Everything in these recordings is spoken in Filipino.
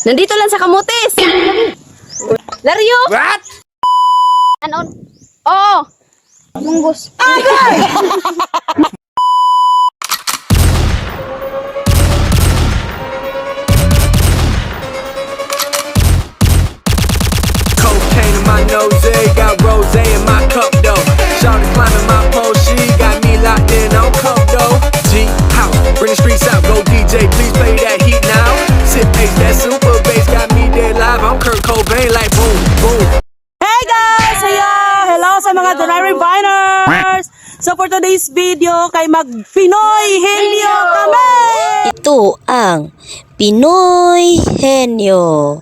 Nandito lang sa Kamutis. Laryo. What? Anon? Oo. Munggos. Cocaine in my nose, got rose in my cup though. Shawty climbing my pole, she got me locked in on cup though. G house, bring the streets out, go DJ, please play that heat now. Sip ace, that super bass got me dead live. I'm Kurt Cobain, like boom, boom. Hey guys! Hello sa mga Donari Biners! So for today's video, kay mag-Pinoy Henyo kami! Ito ang Pinoy Henyo.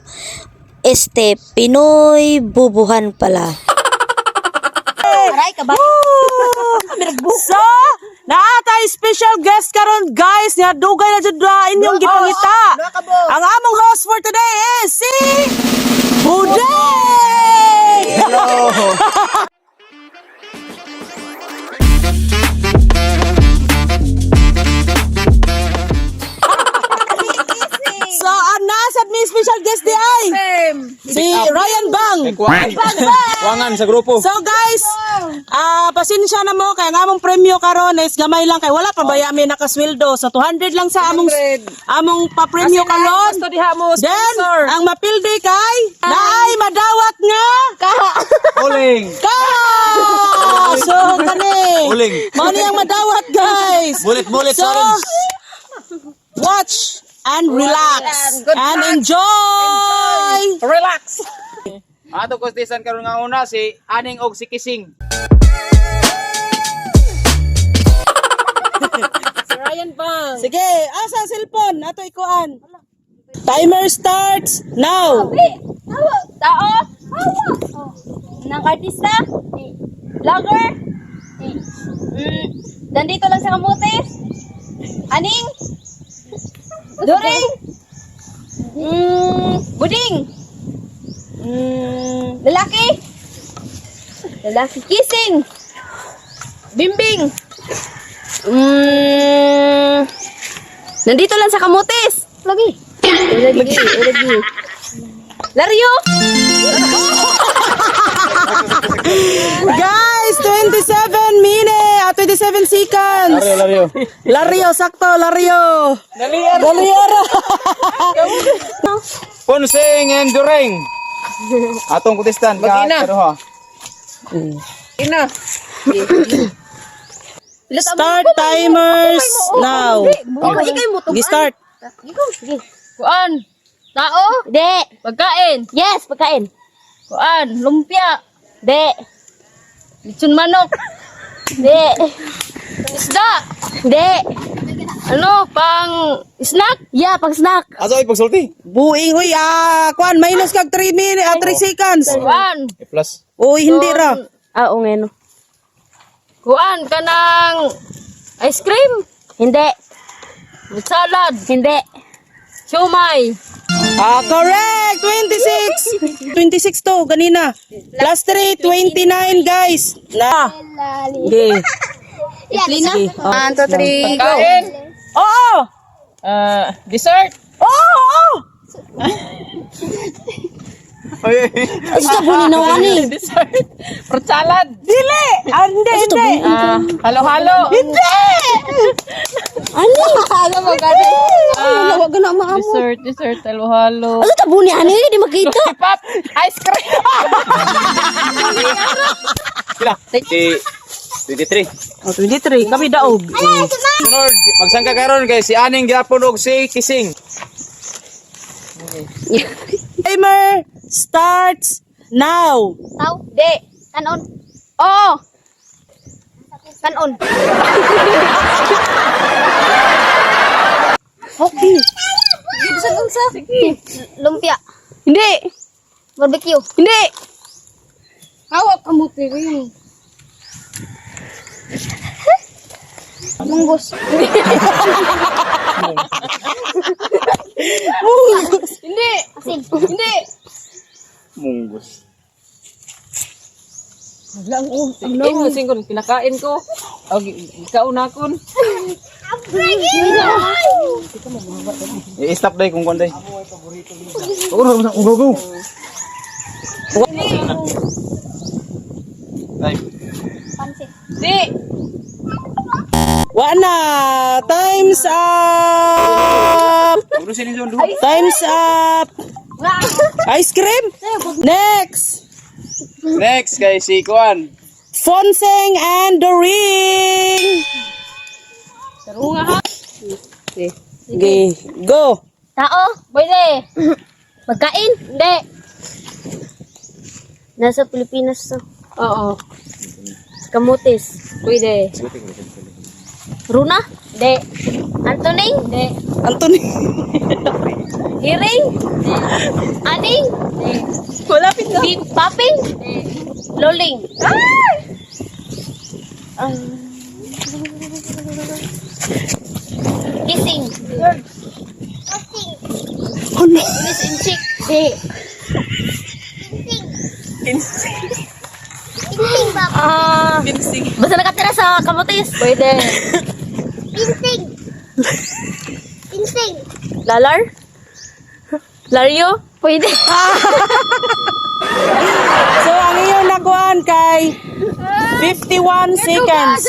Pinoy bubuhan pala. Aray ka ba? So, naatay special guest karon guys, nga dugay na jud na inyong gipangita. Ang among host for today is si Budeng! So, ang nasab ni special guest di ay si Ryan Bang. Kuwangan sa grupo. So guys, pasensya na mo kay ang among premyo karon is gamay lang kay wala pa bayami nakasweldo. So 200 lang sa among pa-premyo karon. Then ang mapildi kay naay madawat nga Uling. ka. So kani. Uling. Mao ni ang madawat guys. Bulit-bulit So watch and relax and enjoy. Relax. Ato kustisan karon nga una si Aning og si Kising. Sige, asa ang cellphone? Ato ikuan. Timer starts now. Tao. Nang artista. Vlogger. Nandito lang sa Kamutis. Aning. During. Buding. Lalaki. Lalaki kissing. Bimbing. Nandito lang sa Kamutis. Lagi. Lagi. Laryo. Guys, 27 minutes, 27 seconds. Lario. Lario, sakto, Lario. Daliara. Punsing and Dureng. Atong kutistan ka kaduha. Start timers now. Start. Kuan. Tao? De. Pagkain? Yes, pagkain. Kuan. Lumpia? De. Lechon manok? De. Isda? De. Ano, pang snack? Yeah, pang snack. Aso ay pagsulti. Buing, uy, kuan, minus kag 3 minutes, 3 seconds. Kuan. Plus. Uy, hindi ra. Oo, ngeno. Kuan, kanang ice cream? Hindi. Salad? Hindi. Siomay? Correct! 26! 26 to, kanina. Plus 3, 29 guys. Na. Okay. Lina? Sige. 1, 2, 3, go. Kain. Oo! Dessert. Oo! Basta buni na wani. Dessert. Fruit salad. Dili! Hindi! Halo-halo. Hindi! Ani? Ano mo gani? Wag na maamo. Dessert, halo-halo. Ano ta buni ani di makita. Pop, ice cream. Sila. 23. Oh, 23, kami daog. Sunod, magsangka karon kay si Aning gyapon og si Kising. Timer starts now. Tao? De. Kanon? Oo. Kanon? Okay. Unsa? Sige. Lumpia. Hindi. Barbecue. Hindi. Hawak ka mo rin. Munggos. Munggos. Hindi. Asin. Hindi. Munggos. Lang, singkon, kinakain ko. O, ikaw na kon. I-stop day kung konday. Go. Ay, Wana, time's up. urusin niyo doon. Time's up. Ice cream. Next. Next kay si Kuan. Fonseng and the ring. Okay, go. Tao, pwede. Magkain? Hindi. Nasa Pilipinas to. Oo. Kamutis? Pwede. Runa? Hindi. Antoning? Hindi. Anthony. Hiring? Hindi. Aning? Hindi. Malapit na. Paping? Hindi. Loling? Kissing? Oh no. Kiss in chick? Hindi. Basta nakatira sa kamutis? Pwede. Pinsing. Lalar? Laryo? Pwede. So, ang iyong nakuhan kay 51 seconds.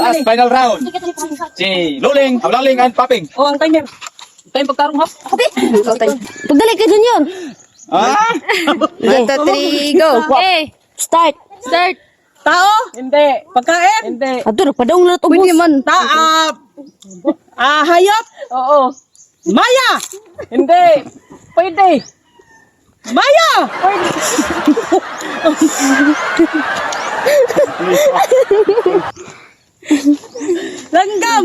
Last final round. Si Luling, Ablaling and Paping. Oh, ang timer. Time pagtarong hap. Pagdali ka dun yun. Ah! 1, 2, 3, go. Okay. Start. Tao? Hindi. Pagkain? Hindi. Ato, nagpadong na ito. Pwede man. Hayop? Oo. Maya? Hindi. Pwede. Maya! Pwede. Langgam!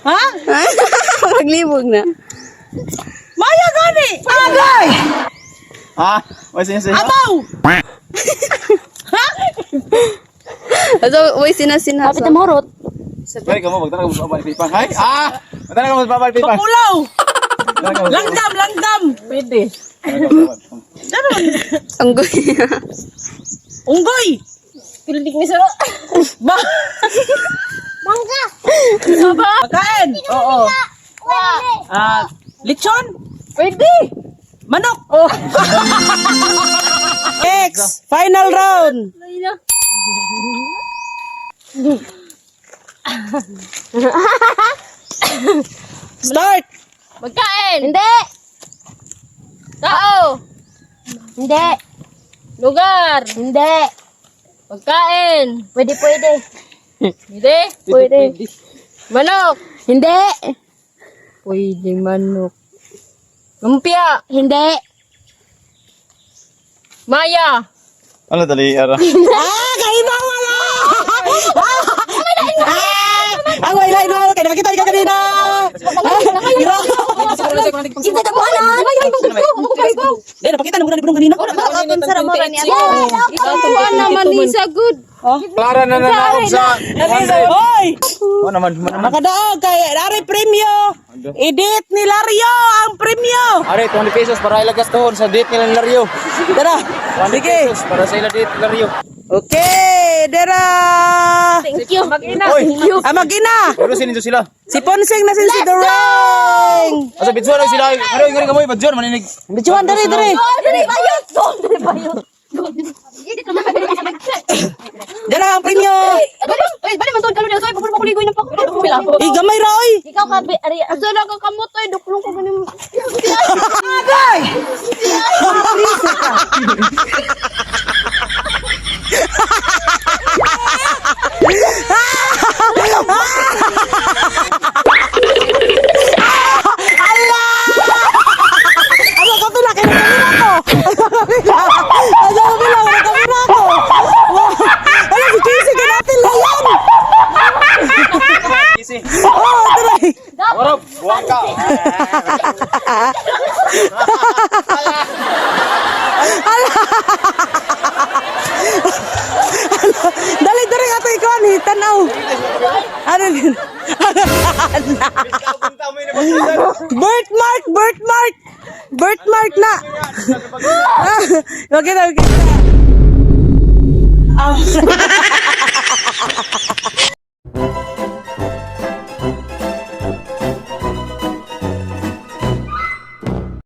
Ha? Maglibog na. Maya gani! Agay! Ah, what's this? Abaw! So, uy, sinasinha. Kapit na morot. Pwede ka mo, magtanong mo sa babay pipa. Hay! Ah! Magtanong mo sa babay pipa. Pakulaw! Langgam! Pwede. Anggoy. Unggoy! Pilindik mi sa... Ba? Mangga! Pagkain? Oo. Lechon? Pwede. Manok? Oh. Next! Final round! Start! Magkain! Hindi! Tao! Hindi! Lugar! Hindi! Pagkain! Pwede. Hindi? Pwede. Manok! Hindi! Pwede manok. Lumpia! Hindi! Maya! Ano dali, Ara? Kaiba wala! Ang wala ino! Kaya nakita ka kanina! Hindi ka buhanan! Eh, napakita na mo na kanina. Ikaw naman ni sa good. Clara na nanaog sa... Hoy! Oh, naman. Nakadaog kay Ari Premyo. Edit ni Lario ang premyo. Are, 20 pesos para ilagas doon sa date nila ni Lario. Tara. 20 Sige. pesos para sa ila date Lario. Okay, dera. Thank you. Oy, Mag-ina. urusin nito sila. Si Ponseng na si Doreng. Asa bidsuan lang sila. Ano yung galing kamoy, badyon, maninig. Bichuan, dali. Dari bayot. Dera ang premyo. Bali man tuod kalo na soy pagpul ko ligoy na pa. Gamay ra, oy. Ikaw ka ari asa na ka kamot oy duklong ko ganin. Agay! Ano ka pila kay kamera ko? Ano ka pila kay kamera ko? Ano si Casey natin layan? Kisi. Oh, tara. Warap, buwang ka. Dali ato ikaw ni tanaw. Ano din? Birthmark na. Okay na.